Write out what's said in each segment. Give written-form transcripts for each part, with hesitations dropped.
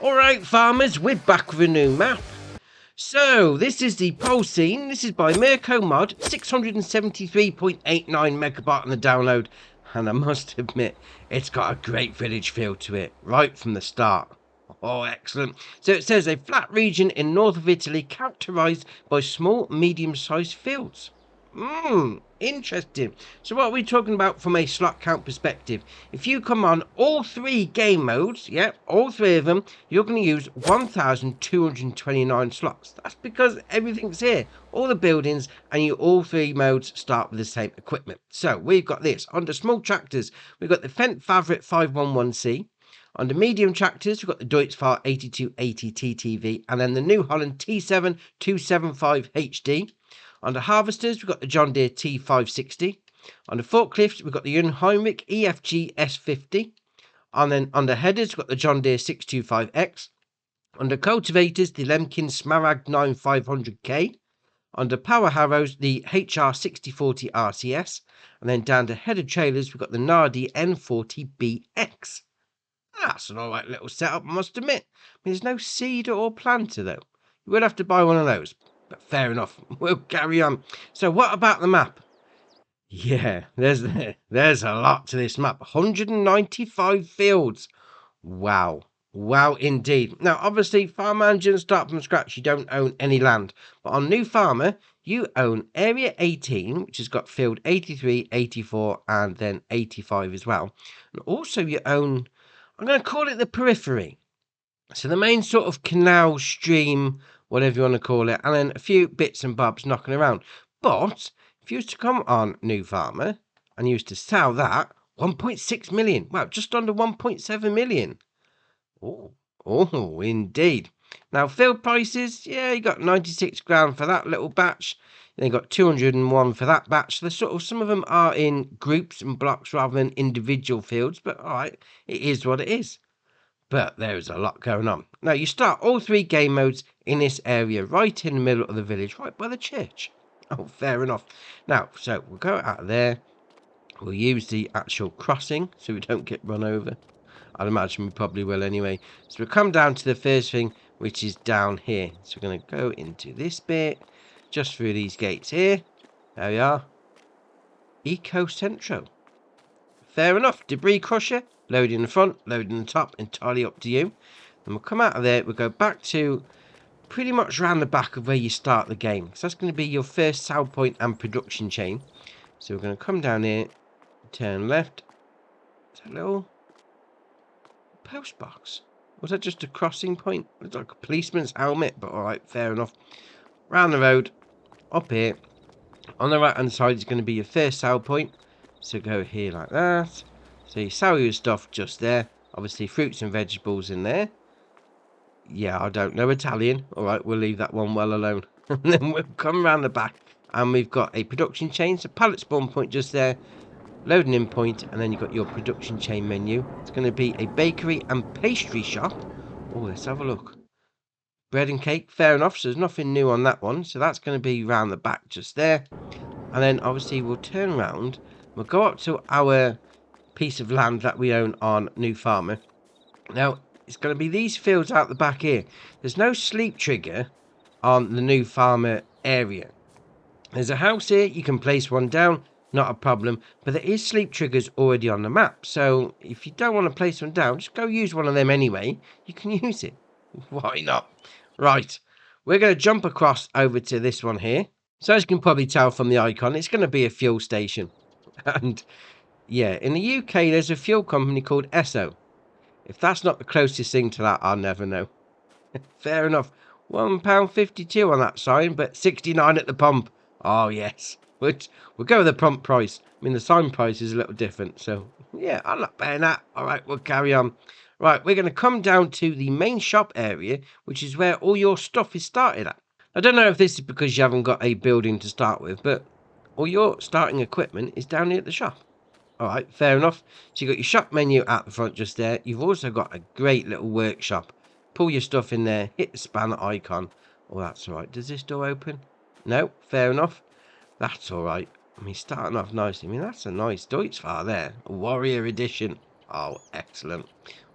Alright farmers, we're back with a new map. So, this is the Polesine. This is by Mirko Mod, 673.89 megabyte on the download. And I must admit, it's got a great village feel to it, right from the start. Oh, excellent. So it says a flat region in north of Italy characterised by small, medium-sized fields. Interesting. So what are we talking about from a slot count perspective? If you come on all three game modes, all three of them, you're going to use 1,229 slots. That's because everything's here. All the buildings and all three modes start with the same equipment. So we've got this. Under small tractors, we've got the Fendt Favorite 511C. Under medium tractors, we've got the Deutz-Fahr 8280 TTV and then the New Holland T7 275 HD. Under harvesters, we've got the John Deere T560. Under forklifts, we've got the Unheimlich EFG S50. And then under headers, we've got the John Deere 625X. Under cultivators, the Lemkin Smaragd 9500K. Under power harrows, the HR 6040 RCS. And then down to header trailers, we've got the Nardi N40BX. That's an alright little setup, I must admit. There's no seeder or planter though. You will have to buy one of those. But fair enough, we'll carry on. So what about the map? Yeah, there's a lot to this map. 195 fields. Wow. Wow indeed. Now obviously Farm Manager and Start from Scratch, you don't own any land. But on New Farmer, you own Area 18, which has got field 83, 84 and then 85 as well. And also you own, I'm going to call it the periphery. So the main sort of canal, stream, whatever you want to call it, and then a few bits and bobs knocking around. But if you used to come on New Farmer and you used to sell that, 1.6 million. Well, just under 1.7 million. Oh, indeed. Now, field prices, yeah, you got 96 grand for that little batch. Then you got 201 for that batch. So sort of some of them are in groups and blocks rather than individual fields. But all right, it is what it is. But there's a lot going on. Now, you start all three game modes in this area, right in the middle of the village, right by the church. Oh, fair enough. Now, so we'll go out of there. We'll use the actual crossing so we don't get run over. I'd imagine we probably will anyway. So we'll come down to the first thing, which is down here. So we're going to go into this bit, just through these gates here. There we are. Eco Centro. Fair enough. Debris crusher. Load in the front, load in the top, entirely up to you. And we'll come out of there, we'll go back to pretty much around the back of where you start the game. So that's going to be your first sell point and production chain. So we're going to come down here, turn left. Is that a little post box? Was that just a crossing point? It's like a policeman's helmet, but alright, fair enough. Round the road, up here. On the right hand side is going to be your first sell point. So go here like that. So you sell your stuff just there. Obviously fruits and vegetables in there. Yeah, I don't know Italian. Alright, we'll leave that one well alone. And then we'll come around the back. And we've got a production chain. So pallet spawn point just there. Loading in point. And then you've got your production chain menu. It's going to be a bakery and pastry shop. Oh, let's have a look. Bread and cake. Fair enough. So there's nothing new on that one. So that's going to be around the back just there. And then obviously we'll turn around. We'll go up to our piece of land that we own on New Farmer. Now it's going to be these fields out the back here. There's no sleep trigger on the New Farmer area. There's a house here, you can place one down, not a problem, but there is sleep triggers already on the map. So if you don't want to place one down, just go use one of them anyway. You can use it. Why not? Right, we're going to jump across over to this one here. So as you can probably tell from the icon, it's going to be a fuel station. And yeah, in the UK, there's a fuel company called Esso. If that's not the closest thing to that, I'll never know. Fair enough. £1.52 on that sign, but 69 at the pump. Oh, yes. We'll go with the pump price. I mean, the sign price is a little different. So, yeah, I'm not paying that. All right, we'll carry on. Right, we're going to come down to the main shop area, which is where all your stuff is started at. I don't know if this is because you haven't got a building to start with, but all your starting equipment is down here at the shop. Alright, fair enough. So you've got your shop menu at the front just there. You've also got a great little workshop. Pull your stuff in there, hit the spanner icon. Oh, that's alright. Does this door open? No, fair enough. That's alright. I mean, starting off nicely. I mean, that's a nice Deutz-Fahr there. A Warrior Edition. Oh, excellent.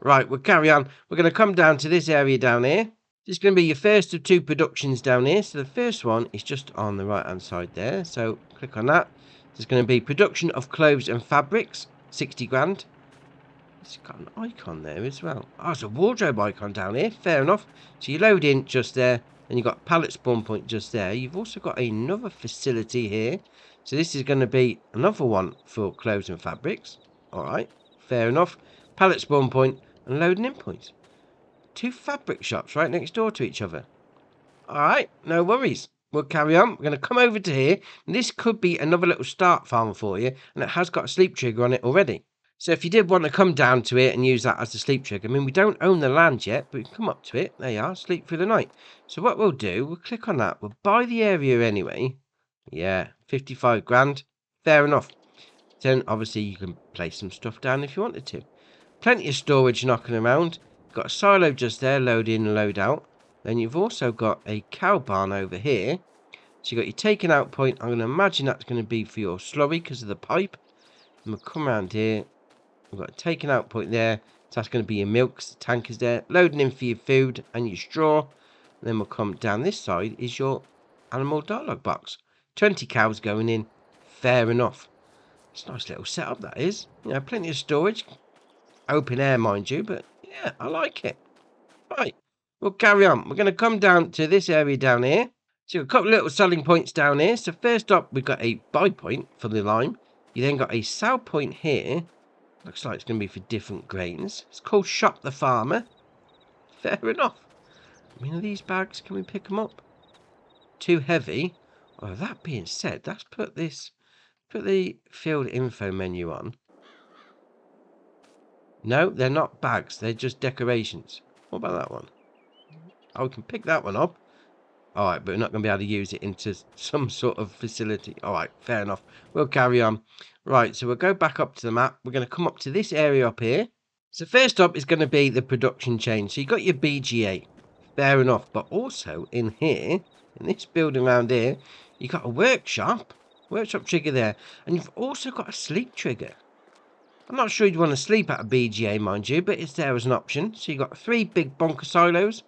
Right, we'll carry on. We're going to come down to this area down here. This is going to be your first of 2 productions down here. So the first one is just on the right hand side there. So click on that. There's going to be production of clothes and fabrics, 60 grand. It's got an icon there as well. Oh, it's a wardrobe icon down here. Fair enough. So you load in just there. Then you've got pallet spawn point just there. You've also got another facility here. So this is going to be another one for clothes and fabrics. All right. Fair enough. Pallet spawn point and loading in points. 2 fabric shops right next door to each other. Alright, no worries. We'll carry on. We're going to come over to here. And this could be another little start farm for you. And it has got a sleep trigger on it already. So if you did want to come down to it and use that as the sleep trigger. I mean, we don't own the land yet, but we can come up to it. There you are, sleep through the night. So what we'll do, we'll click on that. We'll buy the area anyway. Yeah, 55 grand. Fair enough. Then obviously you can place some stuff down if you wanted to. Plenty of storage knocking around. Got a silo just there, load in and load out. Then you've also got a cow barn over here. So you've got your taking out point. I'm going to imagine that's going to be for your slurry because of the pipe. And we'll come around here. We've got a taking out point there. So that's going to be your milk. The tank is there. Loading in for your food and your straw. And then we'll come down this side is your animal dialogue box. 20 cows going in. Fair enough. It's a nice little setup that is. You know, plenty of storage. Open air, mind you, but yeah, I like it. Right, we'll carry on. We're going to come down to this area down here. So a couple of little selling points down here. So first up, we've got a buy point for the lime. You then got a sell point here. Looks like it's going to be for different grains. It's called Shop the Farmer. Fair enough. I mean, are these bags, can we pick them up? Too heavy. Oh, that being said, let's put the field info menu on. No, they're not bags. They're just decorations. What about that one? Oh, we can pick that one up. All right, but we're not going to be able to use it into some sort of facility. All right, fair enough. We'll carry on. Right, so we'll go back up to the map. We're going to come up to this area up here. So first up is going to be the production chain. So you've got your BGA. Fair enough. But also in here, in this building around here, you've got a workshop trigger there. And you've also got a sleep trigger. I'm not sure you'd want to sleep at a BGA, mind you, but it's there as an option. So you've got 3 big bonker silos.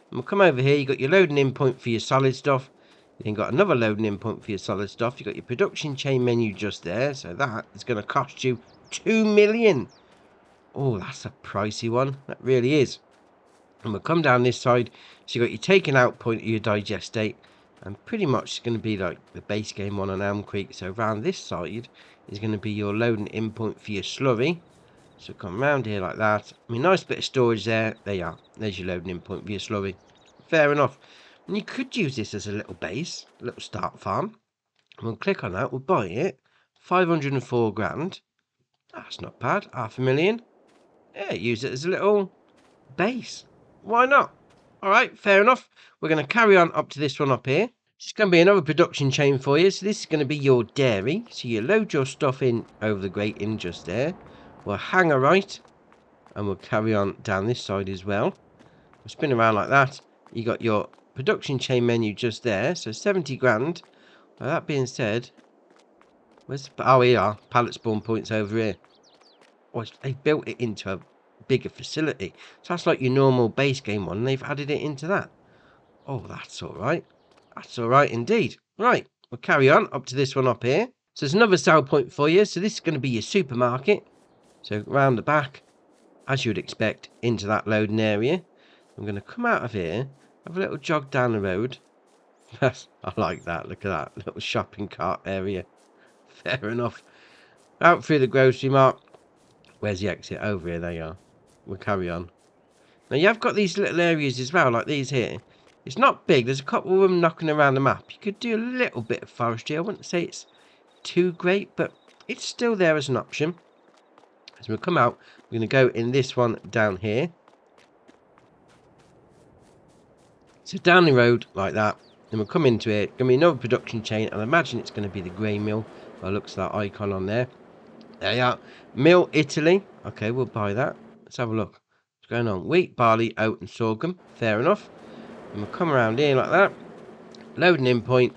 And we'll come over here. You've got your loading in point for your solid stuff. You then got another loading in point for your solid stuff. You've got your production chain menu just there. So that is going to cost you 2 million. Oh, that's a pricey one. That really is. And we'll come down this side. So you've got your taking out point of your digestate. And pretty much it's going to be like the base game one on Elm Creek. So around this side is going to be your loading in point for your slurry. So come around here like that. I mean, nice bit of storage there. There you are. There's your loading in point for your slurry. Fair enough. And you could use this as a little base, a little start farm. And we'll click on that. We'll buy it. 504 grand. That's not bad. 500,000. Yeah, use it as a little base. Why not? All right, fair enough. We're going to carry on up to this one up here. It's going to be another production chain for you. So this is going to be your dairy. So you load your stuff in over the grating just there. We'll hang a right. And we'll carry on down this side as well. We'll spin around like that. You got your production chain menu just there. So 70 grand. Well, that being said, oh, here are pallet spawn points over here. Oh, they built it into a bigger facility. So that's like your normal base game one. And they've added it into that. Oh, that's all right. That's all right indeed. Right, we'll carry on up to this one up here. So there's another sell point for you. So this is going to be your supermarket. So round the back, as you would expect, into that loading area. I'm going to come out of here, have a little jog down the road. I like that. Look at that little shopping cart area. Fair enough. Out through the grocery mart. Where's the exit? Over here. There you are. We'll carry on. Now you have got these little areas as well, like these here. It's not big. There's a couple of them knocking around the map. You could do a little bit of forestry. I wouldn't say it's too great, but it's still there as an option. As we'll come out, we're going to go in this one down here. So down the road like that. Then we'll come into it. Going to be another production chain. And I imagine it's going to be the grain mill. By the looks of that icon on there. There you are. Mill Italy. Okay, we'll buy that. Let's have a look. What's going on? Wheat, barley, oat and sorghum. Fair enough. And we'll come around here like that. Loading in point.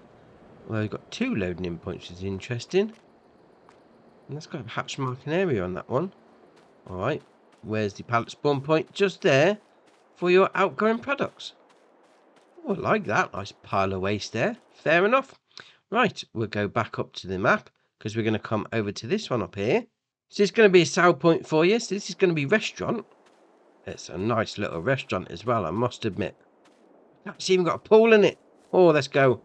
Well, we've got 2 loading in points, which is interesting. And that's got a hatch marking area on that one. Alright. Where's the pallet spawn point? Just there for your outgoing products. Oh, I like that. Nice pile of waste there. Fair enough. Right, we'll go back up to the map because we're going to come over to this one up here. So it's going to be a sell point for you. So this is going to be restaurant. It's a nice little restaurant as well, I must admit. It's even got a pool in it. Oh, let's go.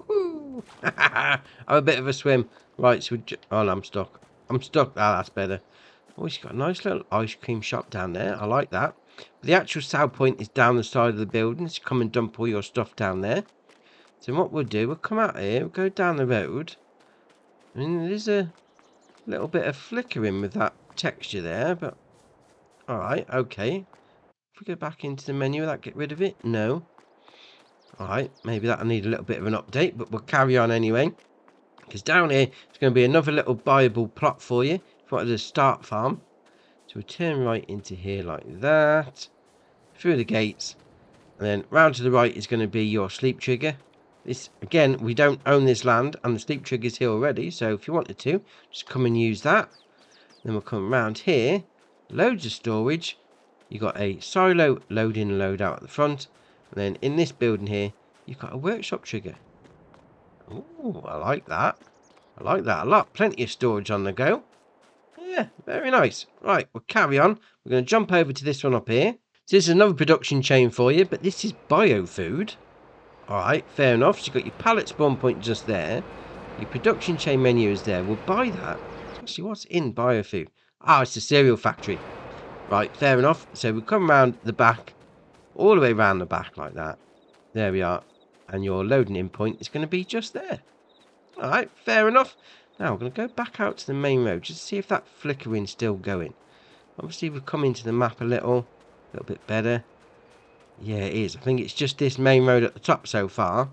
Woo. Have a bit of a swim. Right, so oh, no, I'm stuck. I'm stuck. Ah, that's better. Oh, it's got a nice little ice cream shop down there. I like that. But the actual sell point is down the side of the building. So come and dump all your stuff down there. So what we'll do, we'll come out here, we'll go down the road. I mean, there's a little bit of flickering with that texture there, but alright, okay. If we go back into the menu, will that get rid of it? No. Alright, maybe that'll need a little bit of an update, but we'll carry on anyway. Because down here, it's going to be another little buyable plot for you. If you wanted to start farm. So we'll turn right into here like that. Through the gates. And then round to the right is going to be your sleep trigger. This, again, we don't own this land, and the sleep trigger is here already. So if you wanted to, just come and use that. Then we'll come round here. Loads of storage. You've got a silo load in and load out at the front. And then in this building here, you've got a workshop trigger. Ooh, I like that. I like that a lot. Plenty of storage on the go. Yeah, very nice. Right, we'll carry on. We're going to jump over to this one up here. So this is another production chain for you, but this is biofood. Alright, fair enough. So you've got your pallet spawn point just there. Your production chain menu is there. We'll buy that. Actually, what's in biofood? Ah, it's the cereal factory. Right, fair enough. So we'll come around the back. All the way around the back like that. There we are. And your loading in point is going to be just there. Alright, fair enough. Now we're going to go back out to the main road just to see if that flickering's still going. Obviously we've come into the map a little bit better. Yeah, it is. I think it's just this main road at the top so far.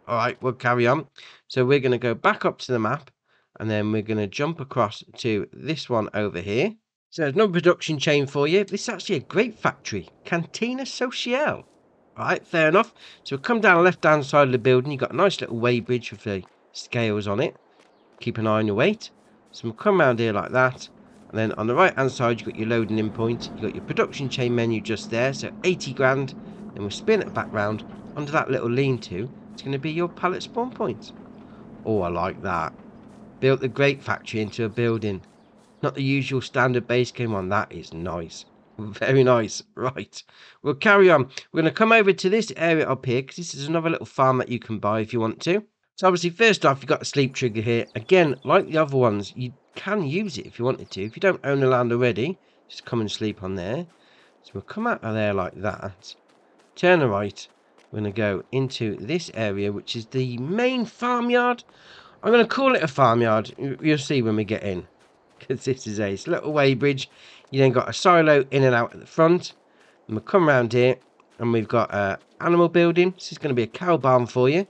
Alright, we'll carry on. So we're going to go back up to the map. And then we're going to jump across to this one over here. So there's another production chain for you. This is actually a grape factory. Cantina Sociale. Alright, fair enough. So we'll come down the left-hand side of the building. You've got a nice little weighbridge with the scales on it. Keep an eye on your weight. So we'll come around here like that. And then on the right-hand side, you've got your loading in point. You've got your production chain menu just there. So 80 grand. Then we'll spin it back round. Under that little lean-to, it's going to be your pallet spawn point. Oh, I like that. Built the grape factory into a building. Not the usual standard base game one. That is nice. Very nice. Right. We'll carry on. We're going to come over to this area up here because this is another little farm that you can buy if you want to. So obviously, first off, you've got a sleep trigger here. Again, like the other ones, you can use it if you wanted to. If you don't own the land already, just come and sleep on there. So we'll come out of there like that. Turn right. We're going to go into this area, which is the main farmyard. I'm going to call it a farmyard. You'll see when we get in. Because this is a little weighbridge. You then got a silo in and out at the front. And we'll come around here. And we've got an animal building. This is going to be a cow barn for you.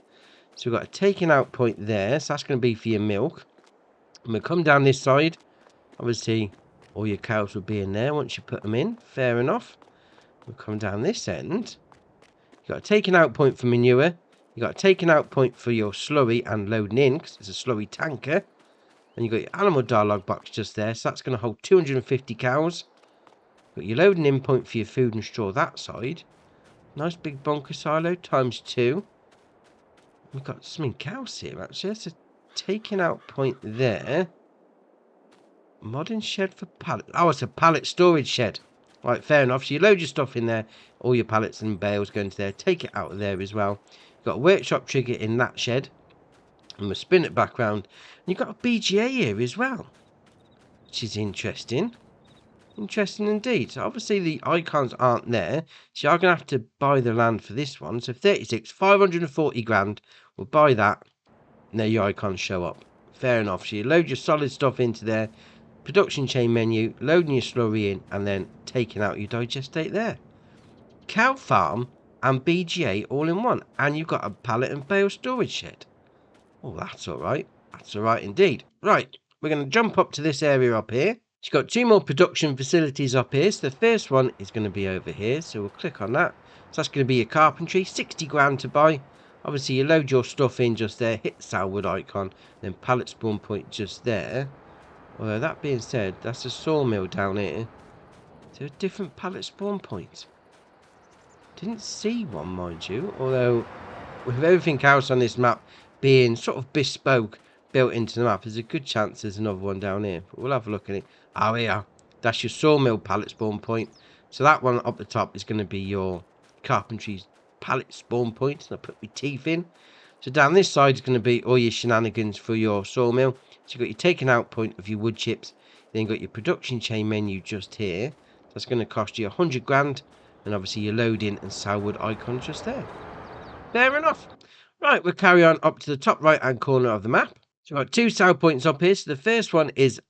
So we've got a taking out point there. So that's going to be for your milk. And we'll come down this side. Obviously, all your cows will be in there once you put them in. Fair enough. We'll come down this end. You've got a taking out point for manure. You've got a taking out point for your slurry and loading in. Because it's a slurry tanker. And you've got your animal dialogue box just there. So that's going to hold 250 cows. Got your loading in point for your food and straw that side. Nice big bunker silo times 2. We've got some cows here actually. That's a taking out point there. Modern shed for pallet. Oh, it's a pallet storage shed. Right, fair enough. So you load your stuff in there. All your pallets and bales go into there. Take it out of there as well. You've got a workshop trigger in that shed. And we'll spin it back round. And you've got a BGA here as well. Which is interesting. Interesting indeed. So obviously the icons aren't there. So you're going to have to buy the land for this one. So 36, 540 grand. We'll buy that. And there your icons show up. Fair enough. So you load your solid stuff into there. Production chain menu. Loading your slurry in. And then taking out your digestate there. Cow farm and BGA all in one. And you've got a pallet and bale storage shed. Oh, that's alright. That's alright indeed. Right. We're going to jump up to this area up here. You've got 2 more production facilities up here. So the first one is going to be over here. So we'll click on that. So that's going to be your carpentry. 60 grand to buy. Obviously, you load your stuff in just there. Hit the salwood icon. Then pallet spawn point just there. Although that being said, that's a sawmill down here. Is there a different pallet spawn point? Didn't see one, mind you. Although, with everything else on this map being sort of bespoke, built into the map, there's a good chance there's another one down here. But we'll have a look at it. Oh, here. That's your sawmill pallet spawn point. So that one up the top is going to be your carpentry pallet spawn point. And I put my teeth in. So down this side is going to be all your shenanigans for your sawmill. So you've got your taken out point of your wood chips. Then you've got your production chain menu just here. That's going to cost you 100 grand. And obviously your loading and sell icon just there. Fair enough. Right, we'll carry on up to the top right hand corner of the map. So we've got two sell points up here. So the first one is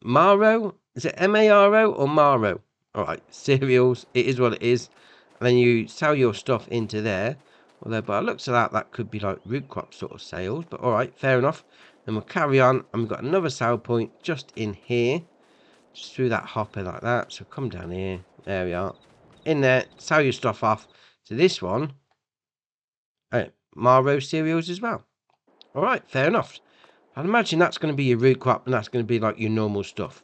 Maro. Is it M-A-R-O or Maro? Alright, cereals. It is what it is. And then you sell your stuff into there. Although by the looks of that, that could be like root crop sort of sales. But alright, fair enough. Then we'll carry on. And we've got another sell point just in here. Just through that hopper like that. So come down here. There we are. In there, sell your stuff off to this one. Maro cereals as well. Alright, fair enough. I'd imagine that's going to be your root crop and that's going to be like your normal stuff.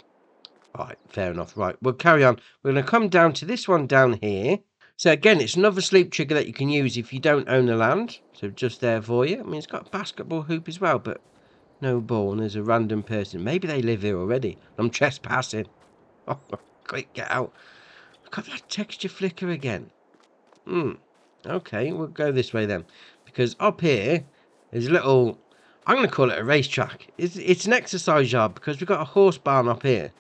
Alright, fair enough. Right, we'll carry on. We're going to come down to this one down here. So again, it's another sleep trigger that you can use if you don't own the land. So just there for you. I mean, it's got a basketball hoop as well, but no ball. And there's a random person. Maybe they live here already. I'm trespassing. Oh, quick, get out. Look at that texture flicker again. Okay, we'll go this way then. Because up here, there's a little... I'm going to call it a racetrack. It's an exercise yard because we've got a horse barn up here.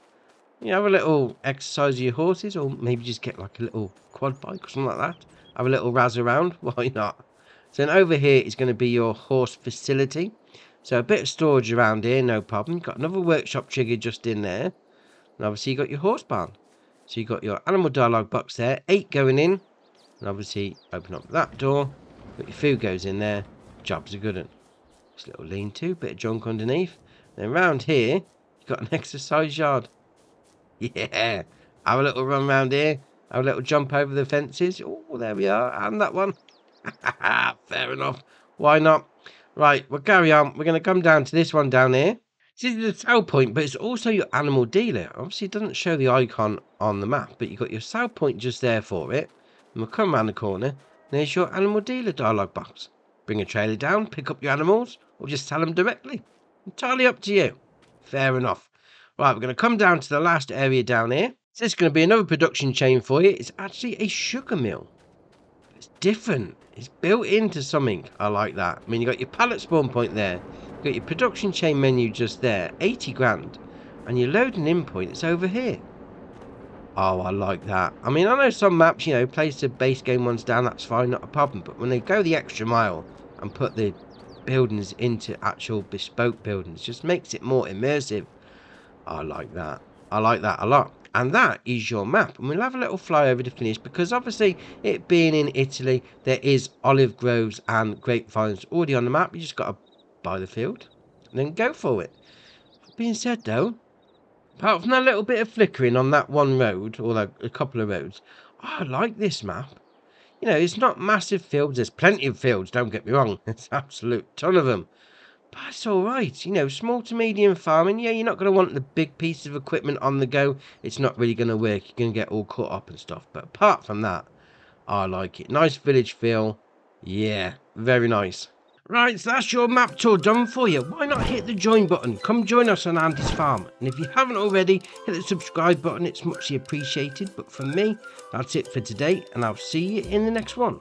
You have a little exercise of your horses, or maybe just get like a little quad bike or something like that. Have a little razz around. Why not? So then over here is going to be your horse facility. So a bit of storage around here, no problem. You've got another workshop trigger just in there. And obviously you've got your horse barn. So you've got your animal dialogue box there, 8 going in. And obviously open up that door. Put your food goes in there. Job's a good one. This little lean-to, bit of junk underneath. Then around here, you've got an exercise yard. Yeah. Have a little run around here. Have a little jump over the fences. Oh, there we are. And that one. Fair enough. Why not? Right, we'll carry on. We're going to come down to this one down here. This is the sell point, but it's also your animal dealer. Obviously, it doesn't show the icon on the map, but you've got your sell point just there for it. And we'll come around the corner. And there's your animal dealer dialogue box. Bring a trailer down, pick up your animals, or just sell them directly. Entirely up to you. Fair enough. Right, we're going to come down to the last area down here. So this is going to be another production chain for you. It's actually a sugar mill. It's different. It's built into something. I like that. I mean, you got your pallet spawn point there. You've got your production chain menu just there. 80 grand. And your loading in point is over here. Oh, I like that. I mean, I know some maps, you know, place the base game ones down. That's fine, not a problem. But when they go the extra mile and put the buildings into actual bespoke buildings, just makes it more immersive. I like that. I like that a lot. And that is your map. And we'll have a little fly over to finish because obviously it being in Italy, there is olive groves and grapevines already on the map. You just got to buy the field and then go for it. That being said though, apart from that little bit of flickering on that one road, or a couple of roads, I like this map. You know, it's not massive fields. There's plenty of fields, don't get me wrong. It's an absolute ton of them. But it's all right. You know, small to medium farming. Yeah, you're not going to want the big piece of equipment on the go. It's not really going to work. You're going to get all cut up and stuff. But apart from that, I like it. Nice village feel. Yeah, very nice. Right, so that's your map tour done for you. Why not hit the join button? Come join us on Andy's farm. And if you haven't already, hit the subscribe button. It's muchly appreciated. But from me, that's it for today. And I'll see you in the next one.